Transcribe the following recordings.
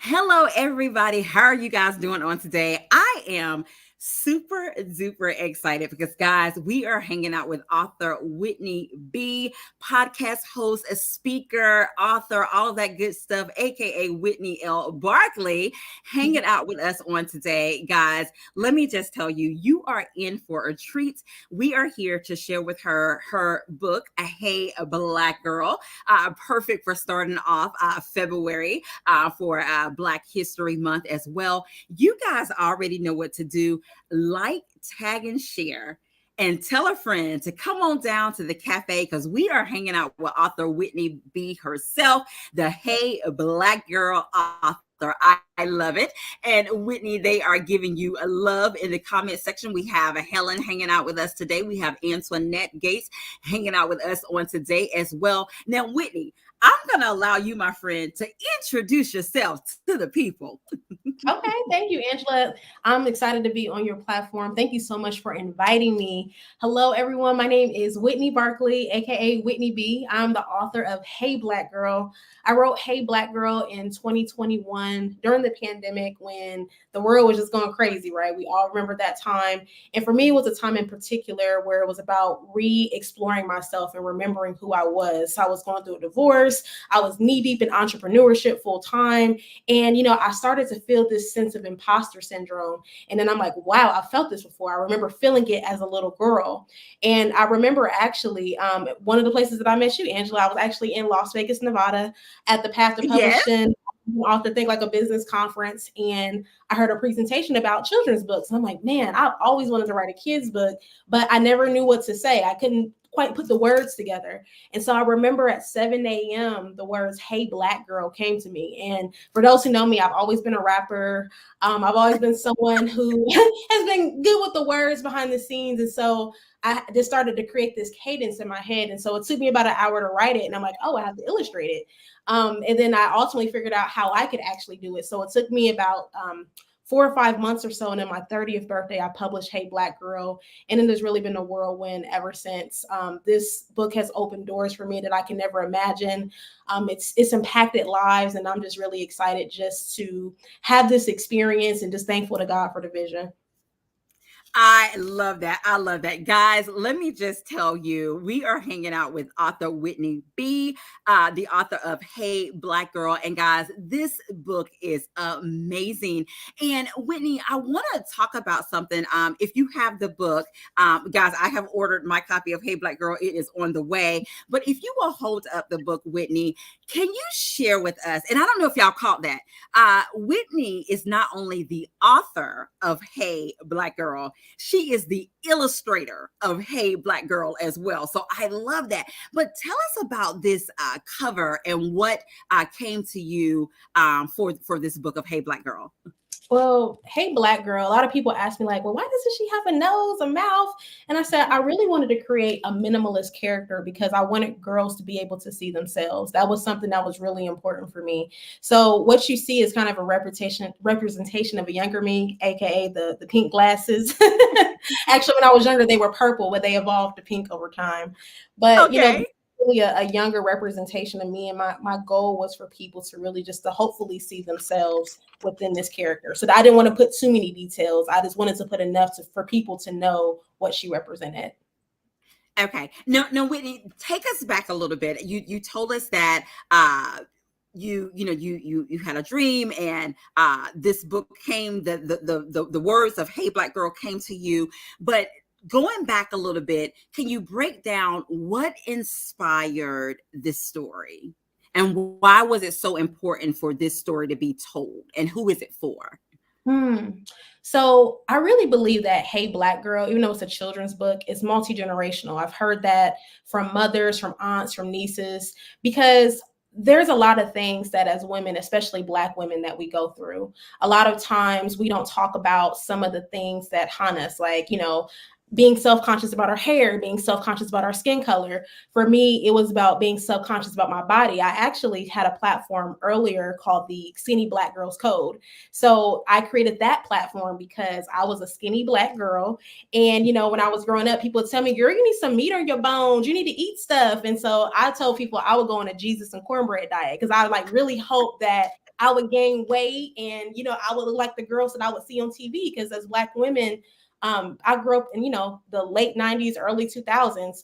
Hello, everybody. How are you guys doing on today? I am super duper excited because, guys, we are hanging out with author Whitney B, podcast host, a speaker, author, all that good stuff, aka Whitney L. Barkley, hanging out with us on today. Guys, let me just tell you, you are in for a treat. We are here to share with her book, A Hey Black Girl, perfect for starting off February for Black History Month as well. You guys already know what to do. Like, tag, and share. And tell a friend to come on down to the cafe because we are hanging out with author Whitney B herself, the Hey Black Girl author. I love it. And Whitney, they are giving you a love in the comment section. We have a Helen hanging out with us today. We have Antoinette Gates hanging out with us on today as well. Now, Whitney, I'm going to allow you, my friend, to introduce yourself to the people. Okay, thank you, Angela. I'm excited to be on your platform. Thank you so much for inviting me. Hello, everyone. My name is Whitney Barkley, aka Whitney B. I'm the author of Hey Black Girl. I wrote Hey Black Girl in 2021 during the pandemic when the world was just going crazy, right? We all remember that time. And for me, it was a time in particular where it was about re-exploring myself and remembering who I was. So I was going through a divorce. I was knee-deep in entrepreneurship full time. And, I started to feel this sense of imposter syndrome. And then I'm like, wow, I felt this before. I remember feeling it as a little girl. And I remember actually one of the places that I met you, Angela, I was actually in Las Vegas, Nevada at the Path to Yes. Publishing author Think Like a Business conference. And I heard a presentation about children's books. And I'm like, man, I've always wanted to write a kid's book, but I never knew what to say. I couldn't quite put the words together. And so I remember at 7 a.m., the words, Hey Black Girl came to me. And for those who know me, I've always been a rapper. I've always been someone who has been good with the words behind the scenes. And so I just started to create this cadence in my head. And so it took me about an hour to write it. And I'm like, oh, I have to illustrate it. And then I ultimately figured out how I could actually do it. So it took me about 4 or 5 months or so. And then my 30th birthday, I published Hey Black Girl. And then there's really been a whirlwind ever since. This book has opened doors for me that I can never imagine. It's impacted lives. And I'm just really excited just to have this experience and just thankful to God for the vision. I love that. I love that. Guys, let me just tell you, we are hanging out with author Whitney B, the author of Hey Black Girl. And guys, this book is amazing. And Whitney, I want to talk about something. If you have the book, guys, I have ordered my copy of Hey Black Girl. It is on the way. But if you will hold up the book, Whitney, can you share with us? And I don't know if y'all caught that. Whitney is not only the author of Hey Black Girl, she is the illustrator of Hey Black Girl as well. So I love that. But tell us about this cover and what came to you for this book of Hey Black Girl. Well, Hey Black Girl, a lot of people ask me like, well, why doesn't she have a nose, a mouth? And I said, I really wanted to create a minimalist character because I wanted girls to be able to see themselves. That was something that was really important for me. So what you see is kind of a representation of a younger me, AKA the pink glasses. Actually, when I was younger, they were purple, but they evolved to pink over time. But, Okay. really a younger representation of me. And my goal was for people to really just to hopefully see themselves within this character. So I didn't want to put too many details. I just wanted to put enough for people to know what she represented. Okay. No, Whitney, take us back a little bit. You told us that you had a dream and this book came, the words of Hey Black Girl came to you. But going back a little bit, can you break down what inspired this story? And why was it so important for this story to be told? And who is it for? So I really believe that Hey Black Girl, even though it's a children's book, is multi-generational. I've heard that from mothers, from aunts, from nieces, because there's a lot of things that as women, especially Black women, that we go through. A lot of times we don't talk about some of the things that haunt us, like, being self-conscious about our hair, being self-conscious about our skin color. For me, it was about being self-conscious about my body. I actually had a platform earlier called the Skinny Black Girls Code. So I created that platform because I was a skinny Black girl. And, when I was growing up, people would tell me, girl, you need some meat on your bones. You need to eat stuff. And so I told people I would go on a Jesus and cornbread diet because I really hope that I would gain weight, and I would look like the girls that I would see on TV, because as Black women, I grew up in, the late 90s, early 2000s,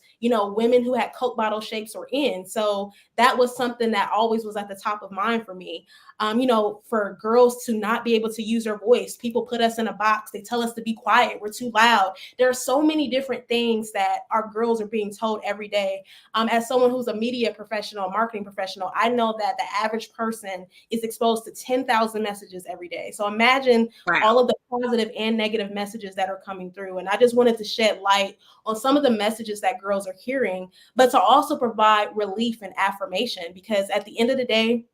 women who had Coke bottle shapes were in. So that was something that always was at the top of mind for me. For girls to not be able to use their voice, people put us in a box. They tell us to be quiet. We're too loud. There are so many different things that our girls are being told every day. As someone who's a media professional, marketing professional, I know that the average person is exposed to 10,000 messages every day. So imagine all of the positive and negative messages that are coming through. And I just wanted to shed light on some of the messages that girls are hearing, but to also provide relief and affirmation, because at the end of the day,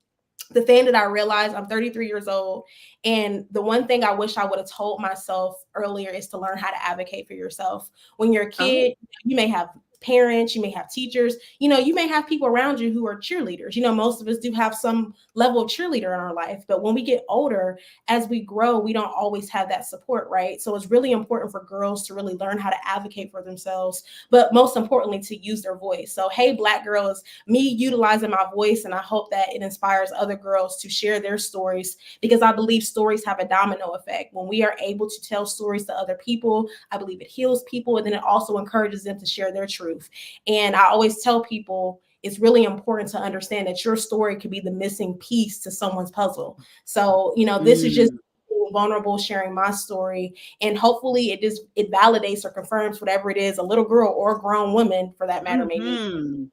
the thing that I realized, I'm 33 years old, and the one thing I wish I would have told myself earlier is to learn how to advocate for yourself. When you're a kid, you may have parents, you may have teachers, you may have people around you who are cheerleaders. Most of us do have some level of cheerleader in our life, but when we get older, as we grow, we don't always have that support, right? So it's really important for girls to really learn how to advocate for themselves, but most importantly, to use their voice. So, hey, Black girls, me utilizing my voice, and I hope that it inspires other girls to share their stories, because I believe stories have a domino effect. When we are able to tell stories to other people, I believe it heals people, and then it also encourages them to share their truth. And I always tell people, it's really important to understand that your story could be the missing piece to someone's puzzle. So, this is just being vulnerable, sharing my story, and hopefully it validates or confirms whatever it is a little girl or a grown woman, for that matter, may need.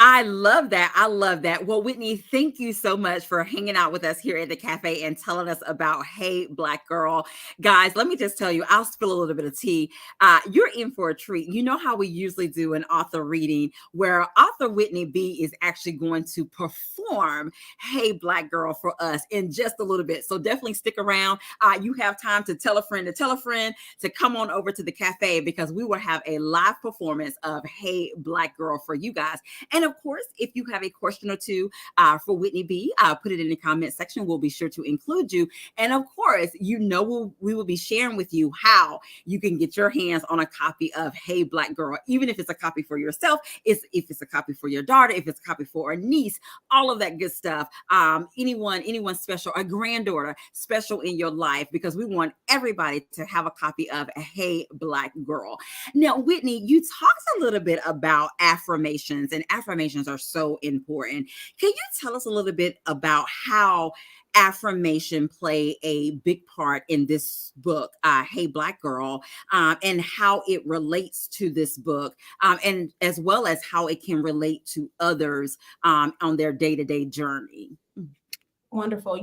I love that. I love that. Well, Whitney, thank you so much for hanging out with us here at the cafe and telling us about Hey Black Girl. Guys, let me just tell you, I'll spill a little bit of tea. You're in for a treat. You know how we usually do an author reading where author Whitney B is actually going to perform Hey Black Girl for us in just a little bit. So definitely stick around. You have time to tell a friend to come on over to the cafe, because we will have a live performance of Hey Black Girl for you guys. And of course, if you have a question or two for Whitney B, put it in the comment section. We'll be sure to include you. And of course, we will be sharing with you how you can get your hands on a copy of Hey Black Girl, even if it's a copy for yourself, if it's a copy for your daughter, if it's a copy for a niece, all of that good stuff. Anyone special, a granddaughter special in your life, because we want everybody to have a copy of Hey Black Girl. Now, Whitney, you talked a little bit about affirmations, and affirmations are so important. Can you tell us a little bit about how affirmation play a big part in this book, Hey Black Girl, and how it relates to this book, and as well as how it can relate to others on their day-to-day journey? Wonderful.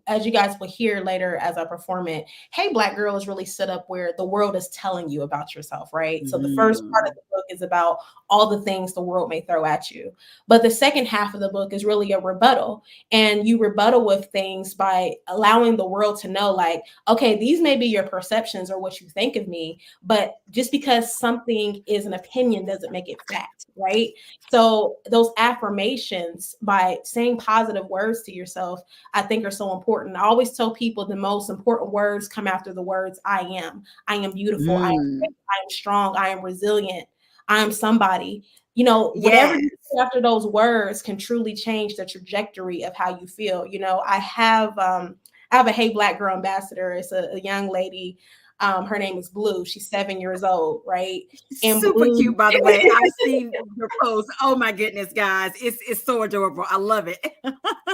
As you guys will hear later as I perform it, Hey Black Girl is really set up where the world is telling you about yourself, right? So the first part of the book is about all the things the world may throw at you. But the second half of the book is really a rebuttal. And you rebuttal with things by allowing the world to know, like, okay, these may be your perceptions or what you think of me, but just because something is an opinion doesn't make it fact, right? So those affirmations, by saying positive words to yourself, I think are so important. I always tell people the most important words come after the words I am. I am beautiful. I am strong. I am resilient. I am somebody. Whatever you say after those words can truly change the trajectory of how you feel. I have a Hey Black Girl ambassador. It's a young lady. Her name is Blue. She's 7 years old, right? And super Blue, cute, by the way. I've seen your post. Oh my goodness, guys. It's so adorable. I love it.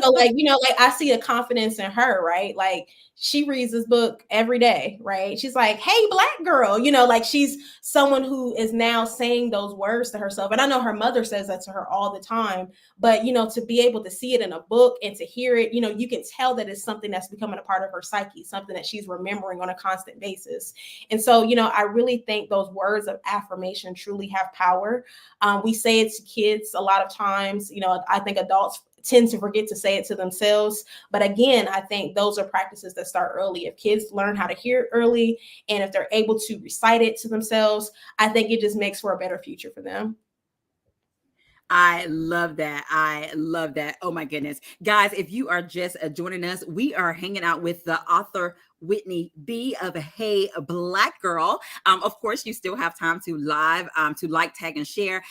So I see a confidence in her, right? Like, she reads this book every day, right? She's like, hey, Black girl, she's someone who is now saying those words to herself. And I know her mother says that to her all the time, but, to be able to see it in a book and to hear it, you can tell that it's something that's becoming a part of her psyche, something that she's remembering on a constant basis. And so, I really think those words of affirmation truly have power. We say it to kids a lot of times. I think adults tend to forget to say it to themselves. But again, I think those are practices that start early. If kids learn how to hear it early, and if they're able to recite it to themselves, I think it just makes for a better future for them. I love that. I love that. Oh my goodness. Guys, if you are just joining us, we are hanging out with the author Whitney B of Hey Black Girl. Of course, you still have time to like, tag, and share.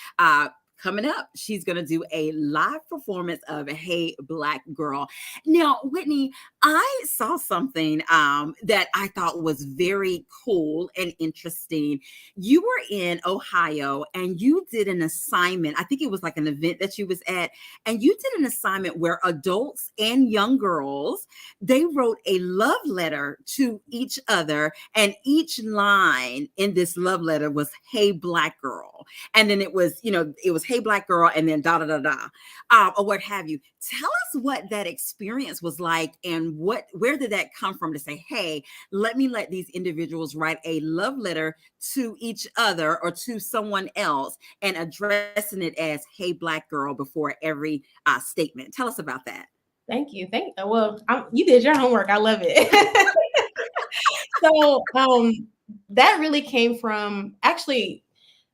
coming up, she's going to do a live performance of Hey Black Girl. Now, Whitney, I saw something that I thought was very cool and interesting. You were in Ohio and you did an assignment. I think it was like an event that you was at, and you did an assignment where adults and young girls, they wrote a love letter to each other, and each line in this love letter was Hey Black Girl. And then it was, it was Hey Black Girl, and then da da da da, or what have you. Tell us what that experience was like, and where did that come from to say, hey, let these individuals write a love letter to each other or to someone else, and addressing it as Hey Black Girl before every statement. Tell us about that. Thank you. Well, you did your homework. I love it. So that really came from, actually,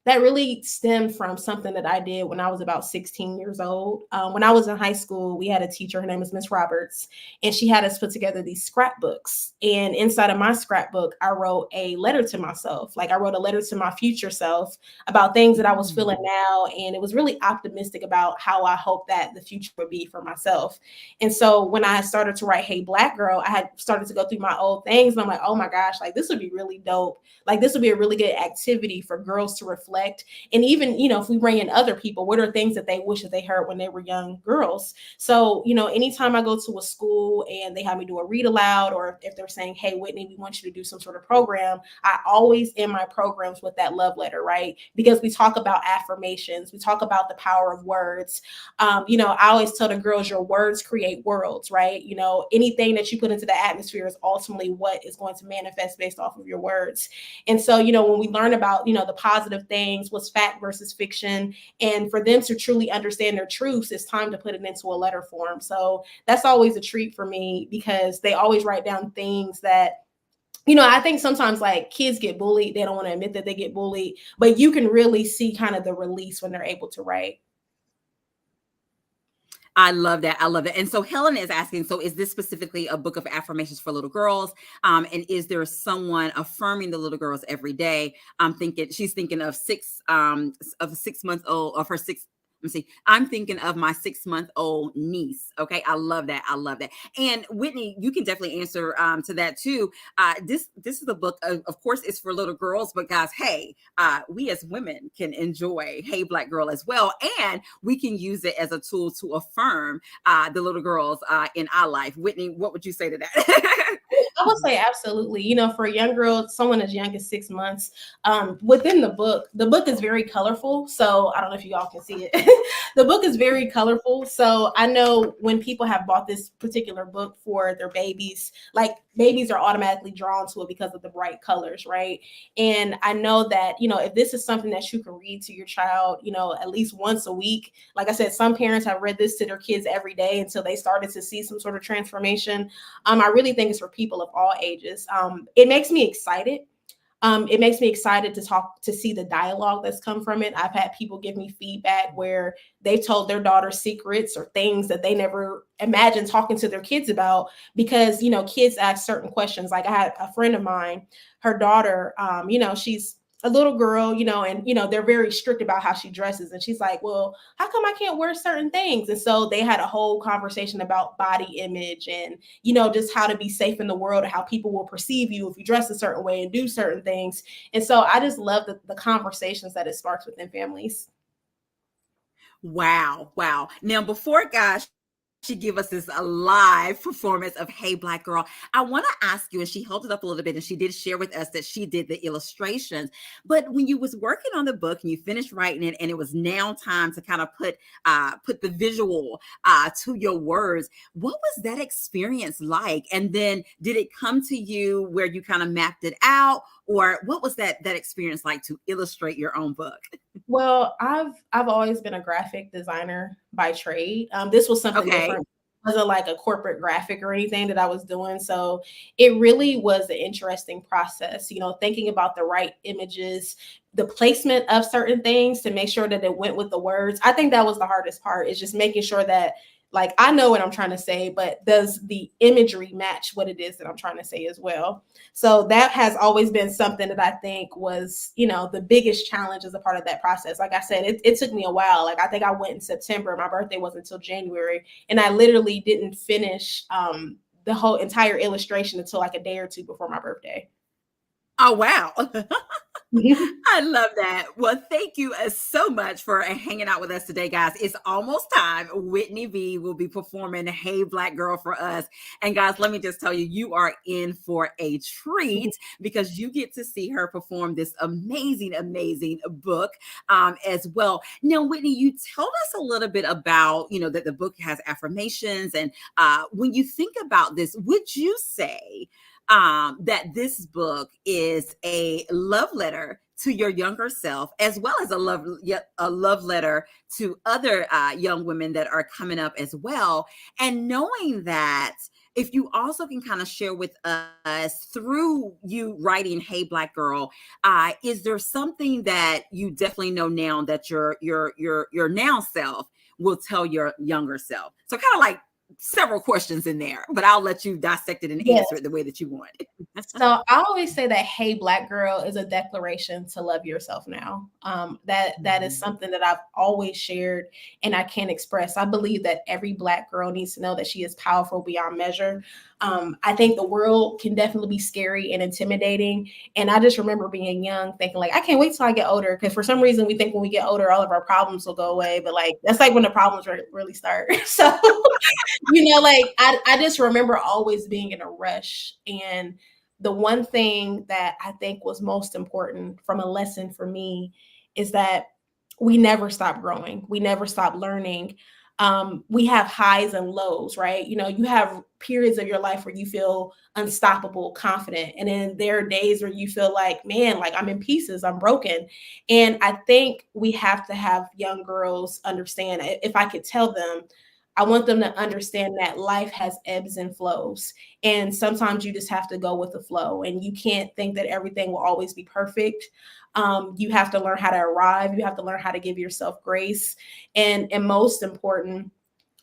that really stemmed from something that I did when I was about 16 years old. When I was in high school, we had a teacher, her name is Miss Roberts, and she had us put together these scrapbooks. And inside of my scrapbook, I wrote a letter to myself. Like, I wrote a letter to my future self about things that I was feeling now. And it was really optimistic about how I hoped that the future would be for myself. And so when I started to write Hey Black Girl, I had started to go through my old things. And I'm like, oh my gosh, like this would be really dope. Like this would be a really good activity for girls to reflect. And even, if we bring in other people, what are things that they wish that they heard when they were young girls? So, anytime I go to a school and they have me do a read aloud, or if they're saying, hey, Whitney, we want you to do some sort of program, I always end my programs with that love letter, right? Because we talk about affirmations, we talk about the power of words. I always tell the girls, your words create worlds, right? Anything that you put into the atmosphere is ultimately what is going to manifest based off of your words. And so, when we learn about, the positive things, what's fact versus fiction, and for them to truly understand their truths, it's time to put it into a letter form. So that's always a treat for me, because they always write down things that, I think sometimes like kids get bullied. They don't want to admit that they get bullied, but you can really see kind of the release when they're able to write. I love that. I love it. And so Helen is asking, so is this specifically a book of affirmations for little girls? And is there someone affirming the little girls every day? She's thinking of 6 months old, of her six. Let me see. I'm thinking of my 6-month-old niece. Okay. I love that. I love that. And Whitney, you can definitely answer to that too. This is a book, of course, it's for little girls, but guys, hey, we as women can enjoy Hey Black Girl as well. And we can use it as a tool to affirm the little girls in our life. Whitney, what would you say to that? I would say absolutely. For a young girl, someone as young as 6 months, within the book is very colorful. So I don't know if you all can see it. The book is very colorful. So I know when people have bought this particular book for their babies, like babies are automatically drawn to it because of the bright colors, right? And I know that, if this is something that you can read to your child, at least once a week, like I said, some parents have read this to their kids every day until they started to see some sort of transformation. I really think it's for people of all ages. It makes me excited. It makes me excited to see the dialogue that's come from it. I've had people give me feedback where they've told their daughter secrets or things that they never imagined talking to their kids about, because, kids ask certain questions. Like I had a friend of mine, her daughter, she's a little girl, and, they're very strict about how she dresses. And she's like, well, how come I can't wear certain things? And so they had a whole conversation about body image and, just how to be safe in the world and how people will perceive you if you dress a certain way and do certain things. And so I just love the conversations that it sparks within families. Wow. Wow. Now, before guys, she give us this a live performance of Hey Black Girl, I want to ask you, and she held it up a little bit and she did share with us that she did the illustrations, but when you was working on the book and you finished writing it and it was now time to kind of put the visual to your words, what was that experience like? And then did it come to you where you kind of mapped it out, or what was that experience like to illustrate your own book? Well, I've always been a graphic designer by trade. This was something different. It wasn't like a corporate graphic or anything that I was doing. So it really was an interesting process, thinking about the right images, the placement of certain things to make sure that it went with the words. I think that was the hardest part, is just making sure that Like, I know what I'm trying to say, but does the imagery match what it is that I'm trying to say as well? So that has always been something that I think was, the biggest challenge as a part of that process. Like I said, it took me a while. Like, I think I went in September. My birthday wasn't until January. And I literally didn't finish the whole entire illustration until like a day or two before my birthday. Oh, wow. I love that. Well, thank you so much for hanging out with us today, guys. It's almost time. Whitney B will be performing Hey Black Girl for us. And guys, let me just tell you, you are in for a treat because you get to see her perform this amazing, amazing book as well. Now, Whitney, you told us a little bit about, that the book has affirmations. And when you think about this, would you say that this book is a love letter to your younger self, as well as a love letter to other young women that are coming up as well? And knowing that, if you also can kind of share with us through you writing Hey Black Girl, is there something that you definitely know now that your now self will tell your younger self? So kind of like several questions in there, but I'll let you dissect it and Yes. answer it the way that you want. So I always say that Hey Black Girl is a declaration to love yourself now. That is something that I've always shared and I can't express. I believe that every Black girl needs to know that she is powerful beyond measure. I think the world can definitely be scary and intimidating. And I just remember being young thinking like, I can't wait till I get older. Because for some reason we think when we get older, all of our problems will go away. But like, that's like when the problems really start. So, like I just remember always being in a rush. And the one thing that I think was most important from a lesson for me is that we never stop growing. We never stop learning. We have highs and lows, right? You have periods of your life where you feel unstoppable, confident. And then there are days where you feel like, man, like I'm in pieces, I'm broken. And I think we have to have young girls understand, if I could tell them, I want them to understand that life has ebbs and flows. And sometimes you just have to go with the flow. And you can't think that everything will always be perfect. You have to learn how to arrive. You have to learn how to give yourself grace. And most important,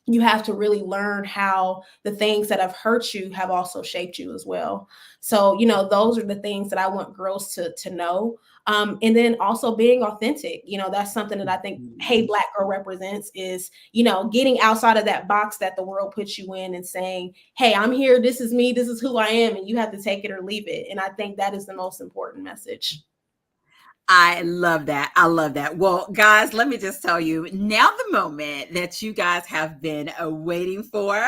you have to really learn how the things that have hurt you have also shaped you as well. So, those are the things that I want girls to know. And then also being authentic, that's something that I think Hey Black Girl represents is, getting outside of that box that the world puts you in and saying, hey, I'm here. This is me. This is who I am. And you have to take it or leave it. And I think that is the most important message. I love that. I love that. Well, guys, let me just tell you now the moment that you guys have been waiting for.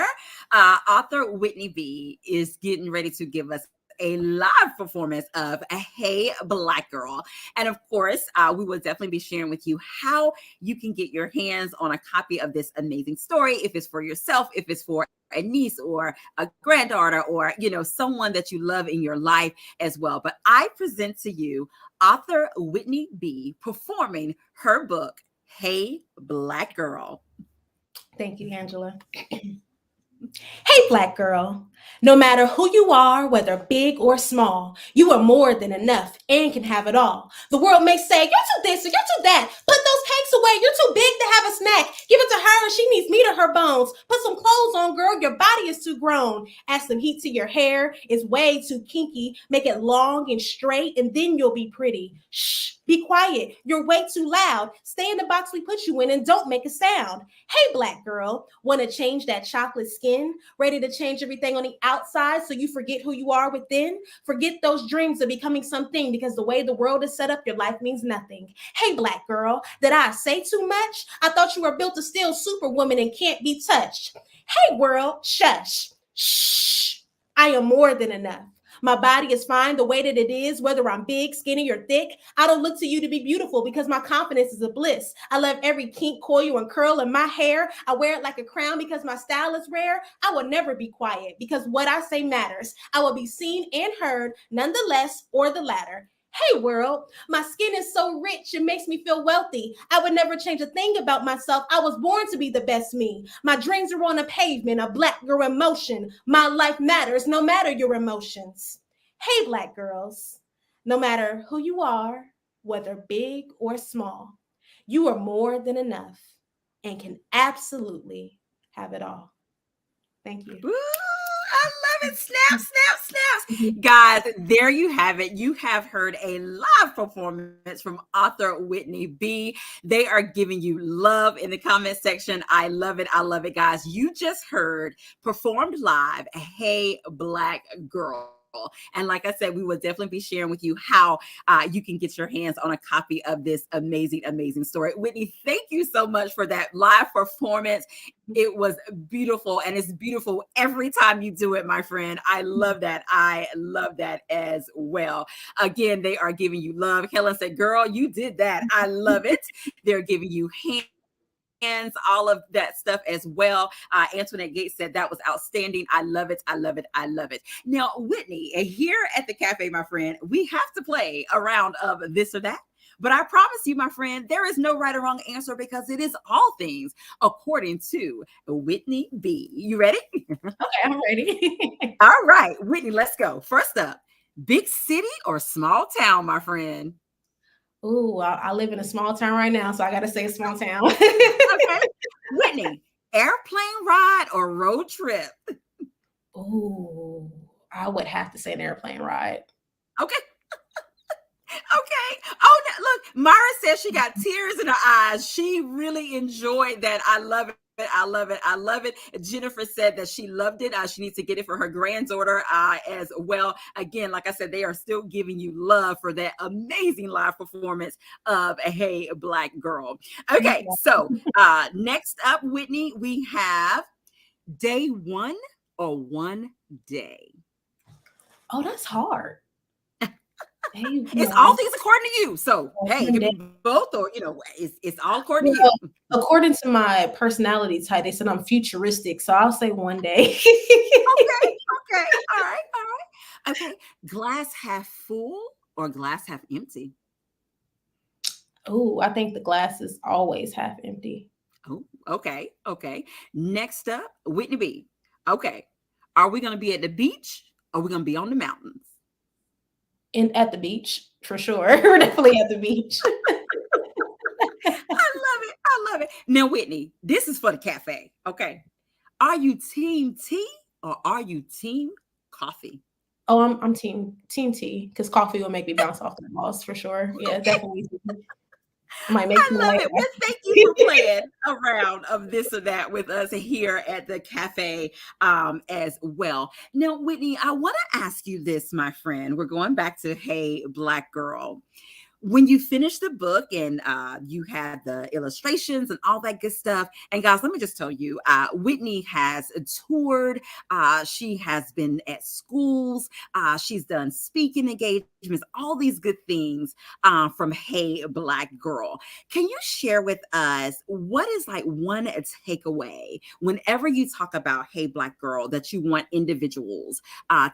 Author Whitney B is getting ready to give us a live performance of a Hey Black Girl. And of course, we will definitely be sharing with you how you can get your hands on a copy of this amazing story, if it's for yourself, if it's for a niece or a granddaughter or, someone that you love in your life as well. But I present to you author Whitney B performing her book, Hey Black Girl. Thank you, Angela. Hey, Black girl. No matter who you are, whether big or small, you are more than enough and can have it all. The world may say, you're too this or you're too that. Put those cakes away. You're too big to have a snack. Give it to her and she needs meat on her bones. Put some clothes on, girl. Your body is too grown. Add some heat to your hair. It's way too kinky. Make it long and straight and then you'll be pretty. Shh. Be quiet. You're way too loud. Stay in the box we put you in and don't make a sound. Hey, Black girl. Want to change that chocolate skin? Ready to change everything on the outside so you forget who you are within? Forget those dreams of becoming something because the way the world is set up, your life means nothing. Hey, Black girl. Did I say too much? I thought you were built to still superwoman and can't be touched. Hey, world. Shush. Shh. I am more than enough. My body is fine the way that it is, whether I'm big, skinny, or thick. I don't look to you to be beautiful because my confidence is a bliss. I love every kink, coil, and curl in my hair. I wear it like a crown because my style is rare. I will never be quiet because what I say matters. I will be seen and heard, nonetheless, or the latter. Hey, world, my skin is so rich, it makes me feel wealthy. I would never change a thing about myself. I was born to be the best me. My dreams are on a pavement, a Black girl in motion. My life matters no matter your emotions. Hey, Black girls, no matter who you are, whether big or small, you are more than enough and can absolutely have it all. Thank you. Ooh, I love it. Snap, snap, snaps. Mhm. Guys, there you have it. You have heard a live performance from author Whitney B. They are giving you love in the comment section. I love it. I love it, guys. You just heard performed live, Hey Black Girl. And like I said, we will definitely be sharing with you how you can get your hands on a copy of this amazing, amazing story. Whitney, thank you so much for that live performance. It was beautiful, and it's beautiful every time you do it, my friend. I love that. I love that as well. Again, they are giving you love. Helen said, "Girl, you did that. I love it." They're giving you hands, all of that stuff as well. Antoinette Gates said that was outstanding. I love it. I love it. I love it. Now, Whitney, here at the cafe, my friend, we have to play a round of this or that. But I promise you, my friend, there is no right or wrong answer because it is all things according to Whitney B. You ready? Okay, I'm ready. All right, Whitney, let's go. First up, big city or small town, my friend? Ooh, I live in a small town right now, so I got to say a small town. Okay. Whitney, airplane ride or road trip? Ooh, I would have to say an airplane ride. Okay. Okay. Oh, look, Myra says she got tears in her eyes. She really enjoyed that. I love it. I love it. I love it. Jennifer said that she loved it. She needs to get it for her granddaughter as well. Again, like I said, they are still giving you love for that amazing live performance of Hey Black Girl. Okay, so next up, Whitney, we have day one or one day. Oh, that's hard. Day It's all one. things according to you. So hey, it One could day. be both, or it's all according to you. Well, according to my personality type, they said I'm futuristic, so I'll say one day. Okay, okay, all right, all right. Okay, glass half full or glass half empty? Oh, I think the glass is always half empty. Oh, okay, okay. Next up, Whitney B. Okay, are we going to be at the beach or are we going to be on the mountains? And at the beach, for sure. We're definitely at the beach. I love it. I love it. Now, Whitney, this is for the cafe. Okay, are you team tea or are you team coffee? Oh, I'm team tea because coffee will make me bounce off the walls for sure. Yeah, definitely. I might make I some love later. it. Well, thank you for playing a round of this or that with us here at the cafe as well. Now, Whitney, I want to ask you this, my friend. We're going back to Hey Black Girl. When you finish the book and you had the illustrations and all that good stuff, and guys, let me just tell you, Whitney has toured. She has been at schools. She's done speaking engagements, all these good things from Hey Black Girl. Can you share with us what is like one takeaway whenever you talk about Hey Black Girl that you want individuals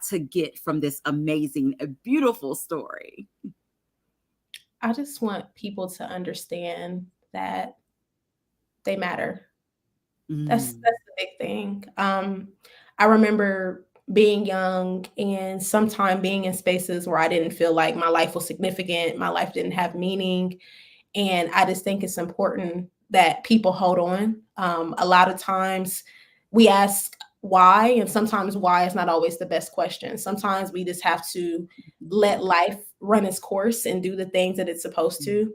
to get from this amazing, beautiful story? I just want people to understand that they matter. Mm. That's the big thing. I remember being young and sometime being in spaces where I didn't feel like my life was significant, my life didn't have meaning, and I just think it's important that people hold on. A lot of times we ask why, and sometimes why is not always the best question. Sometimes we just have to let life run its course and do the things that it's supposed to,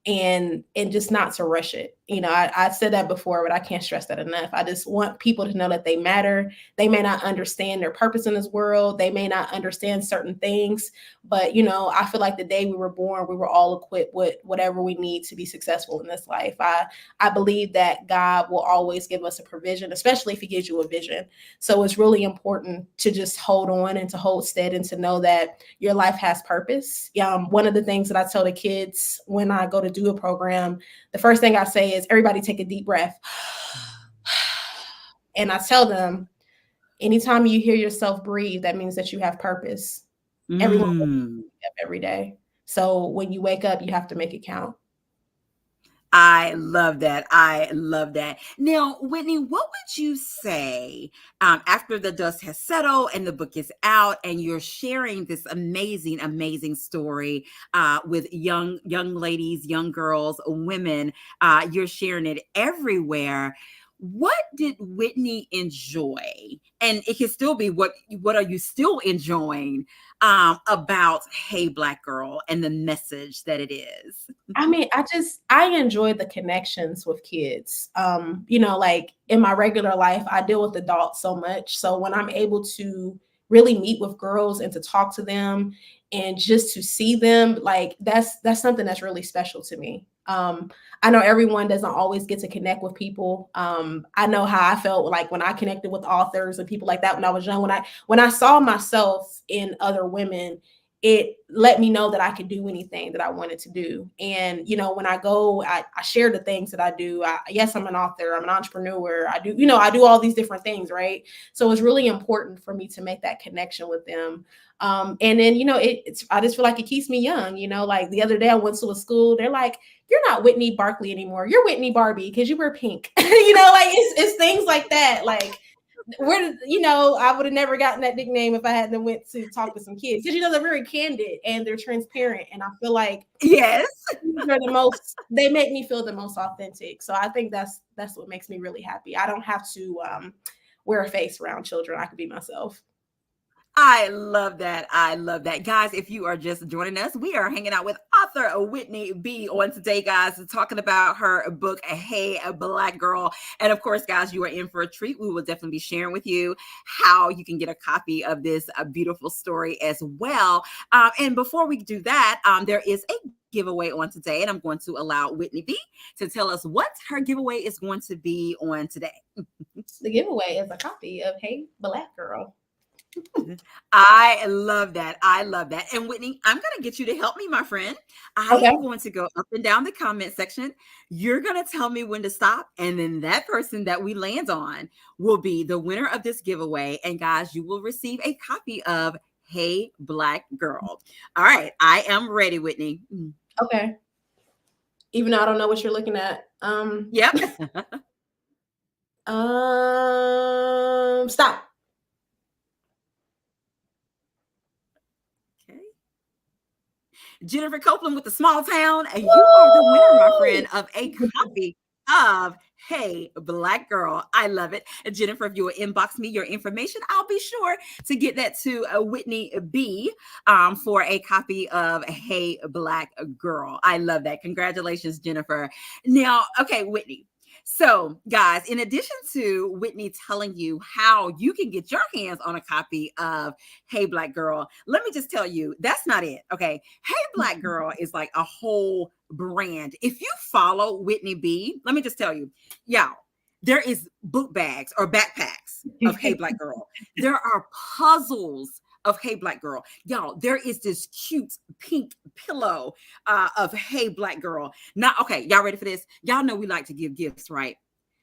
and just not to rush it. I said that before, but I can't stress that enough. I just want people to know that they matter. They may not understand their purpose in this world. They may not understand certain things, but I feel like the day we were born, we were all equipped with whatever we need to be successful in this life. I believe that God will always give us a provision, especially if he gives you a vision. So it's really important to just hold on and to hold steady and to know that your life has purpose. One of the things that I tell the kids when I go to do a program, the first thing I say is, everybody take a deep breath. And I tell them, anytime you hear yourself breathe, that means that you have purpose. Everyone wakes Mm. up every day. So when you wake up, you have to make it count. I love that. I love that. Now, Whitney, what would you say after the dust has settled and the book is out, and you're sharing this amazing, amazing story with young ladies, young girls, women? You're sharing it everywhere. what did Whitney enjoy? And it can still be what are you still enjoying about Hey Black Girl and the message that it is? I mean, I enjoy the connections with kids. Like in my regular life, I deal with adults so much. So when I'm able to really meet with girls and to talk to them and just to see them, like that's something that's really special to me. I know everyone doesn't always get to connect with people. I know how I felt like when I connected with authors and people like that when I was young. When I saw myself in other women, it let me know that I could do anything that I wanted to do. And, when I go, I share the things that I do. Yes, I'm an author, I'm an entrepreneur. I do all these different things, right? So it's really important for me to make that connection with them. And then, I just feel like it keeps me young, like the other day I went to a school, they're like, you're not Whitney Barkley anymore. You're Whitney Barbie because you wear pink, like it's things like that. Like, I would have never gotten that nickname if I hadn't went to talk to some kids because they're very candid and they're transparent, and I feel like Yes. they make me feel the most authentic. So I think that's what makes me really happy. I don't have to wear a face around children. I can be myself. I love that. I love that. Guys, if you are just joining us, we are hanging out with author Whitney B on today, guys, talking about her book, Hey Black Girl. And of course, guys, you are in for a treat. We will definitely be sharing with you how you can get a copy of this beautiful story as well. And before we do that, there is a giveaway on today, and I'm going to allow Whitney B to tell us what her giveaway is going to be on today. The giveaway is a copy of Hey Black Girl. I love that. I love that. And Whitney, I'm going to get you to help me, my friend. I am going to go up and down the comment section. You're going to tell me when to stop. And then that person that we land on will be the winner of this giveaway. And guys, you will receive a copy of Hey Black Girl. All right. I am ready, Whitney. Okay. Even though I don't know what you're looking at. Yep. Stop. Jennifer Copeland with the Small Town, and you are the winner, my friend, of a copy of Hey Black Girl. I love it. Jennifer, if you will inbox me your information, I'll be sure to get that to Whitney B for a copy of Hey Black Girl. I love that. Congratulations, Jennifer. Now, okay, Whitney. So, guys, in addition to Whitney telling you how you can get your hands on a copy of Hey Black Girl, let me just tell you, that's not it. Okay. Hey Black Girl is like a whole brand. If you follow Whitney B, let me just tell you, y'all, there is book bags or backpacks of Hey Black Girl. There are puzzles of Hey Black Girl. Y'all, there is this cute pink pillow of Hey Black Girl. Now, okay, y'all ready for this? Y'all know we like to give gifts, right?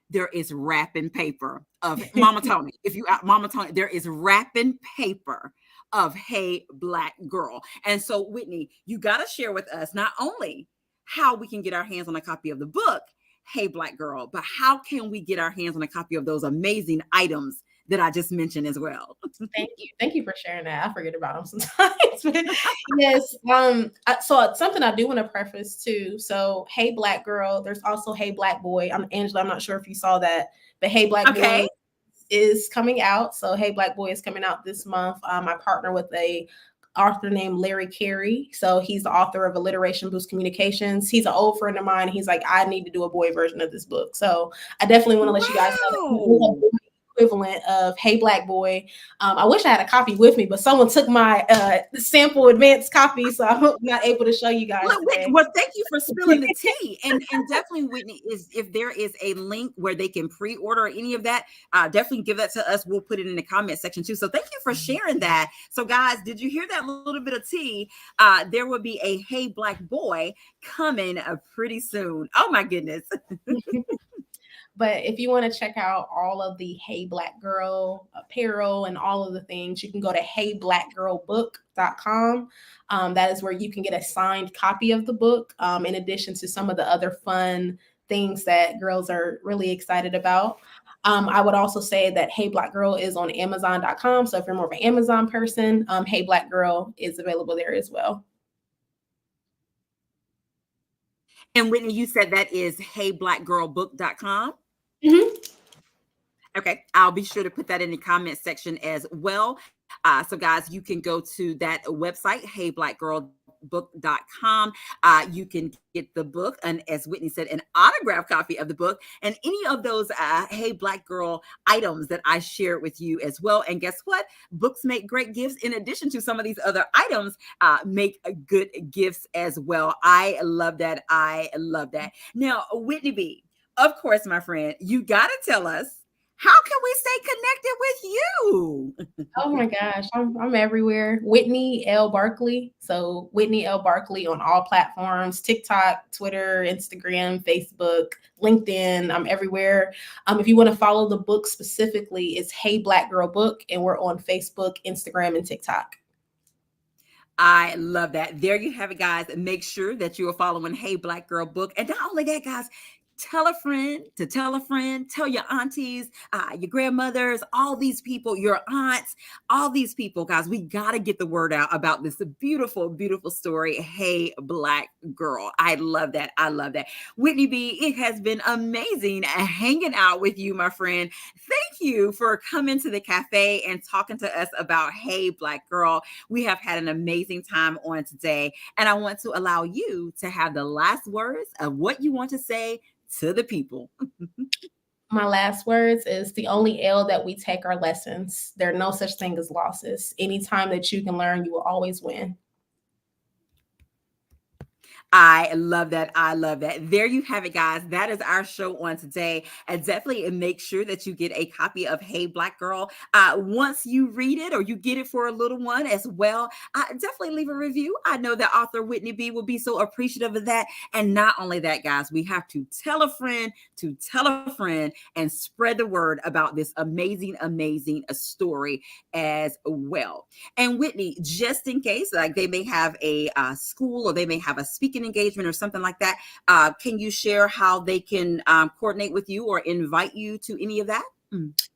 There is wrapping paper of Mama Tony. If you Mama Tony, there is wrapping paper of Hey Black Girl. And so, Whitney, you got to share with us not only how we can get our hands on a copy of the book, Hey Black Girl, but how can we get our hands on a copy of those amazing items that I just mentioned as well. Thank you for sharing that. I forget about them sometimes. Yes. So something I do want to preface too. So Hey Black Girl, there's also Hey Black Boy. I'm Angela. I'm not sure if you saw that, but Hey Black Boy is coming out. So Hey Black Boy is coming out this month. I partner with a author named Larry Carey. So he's the author of Alliteration Boost Communications. He's an old friend of mine. He's like, I need to do a boy version of this book. So I definitely want to let you guys know that equivalent of Hey Black Boy. I wish I had a copy with me, but someone took my sample advanced copy, so I'm not able to show you guys. Well, thank you for spilling the tea. And definitely, Whitney, if there is a link where they can pre-order any of that, definitely give that to us. We'll put it in the comment section too. So thank you for sharing that. So guys, did you hear that little bit of tea? There will be a Hey Black Boy coming pretty soon. Oh my goodness. But if you want to check out all of the Hey Black Girl apparel and all of the things, you can go to heyblackgirlbook.com. That is where you can get a signed copy of the book, in addition to some of the other fun things that girls are really excited about. I would also say that Hey Black Girl is on Amazon.com. So if you're more of an Amazon person, Hey Black Girl is available there as well. And Whitney, you said that is heyblackgirlbook.com? Mm-hmm. Okay, I'll be sure to put that in the comment section as well. So, guys, you can go to that website, heyblackgirlbook.com. You can get the book, and as Whitney said, an autographed copy of the book, and any of those Hey Black Girl items that I shared with you as well. And guess what? Books make great gifts. In addition to some of these other items, make good gifts as well. I love that. I love that. Now, Whitney B, of course, my friend, you got to tell us, how can we stay connected with you? Oh my gosh, I'm everywhere. Whitney L. Barkley. So Whitney L. Barkley on all platforms: TikTok, Twitter, Instagram, Facebook, LinkedIn. I'm everywhere. If you want to follow the book specifically, it's Hey Black Girl Book, and we're on Facebook, Instagram, and TikTok. I love that. There you have it, guys. Make sure that you are following Hey Black Girl Book. And not only that, guys, tell a friend to tell a friend, tell your aunties, your grandmothers, all these people, your aunts, all these people, guys. We got to get the word out about this beautiful, beautiful story. Hey Black Girl. I love that. I love that. Whitney B, it has been amazing hanging out with you, my friend. Thank you for coming to the cafe and talking to us about Hey Black Girl. We have had an amazing time on today, and I want to allow you to have the last words of what you want to say to the people. My last words is the only L that we take are lessons. There are no such thing as losses. Anytime that you can learn, you will always win. I love that. I love that. There you have it, guys. That is our show on today. And definitely make sure that you get a copy of Hey Black Girl. Once you read it or you get it for a little one as well, definitely leave a review. I know that author Whitney B will be so appreciative of that. And not only that, guys, we have to tell a friend to tell a friend and spread the word about this amazing, amazing story as well. And Whitney, just in case, like they may have a school or they may have a speaking engagement or something like that, can you share how they can coordinate with you or invite you to any of that?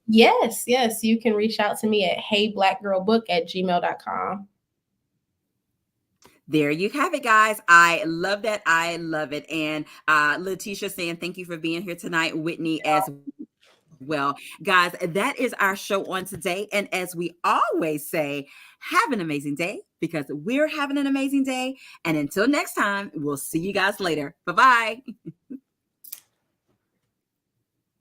Yes, yes. You can reach out to me at heyblackgirlbook@gmail.com. There you have it, guys. I love that. I love it. And Letitia saying thank you for being here tonight, Whitney as well. Guys, that is our show on today. And as we always say, have an amazing day because we're having an amazing day. And until next time, we'll see you guys later. Bye bye.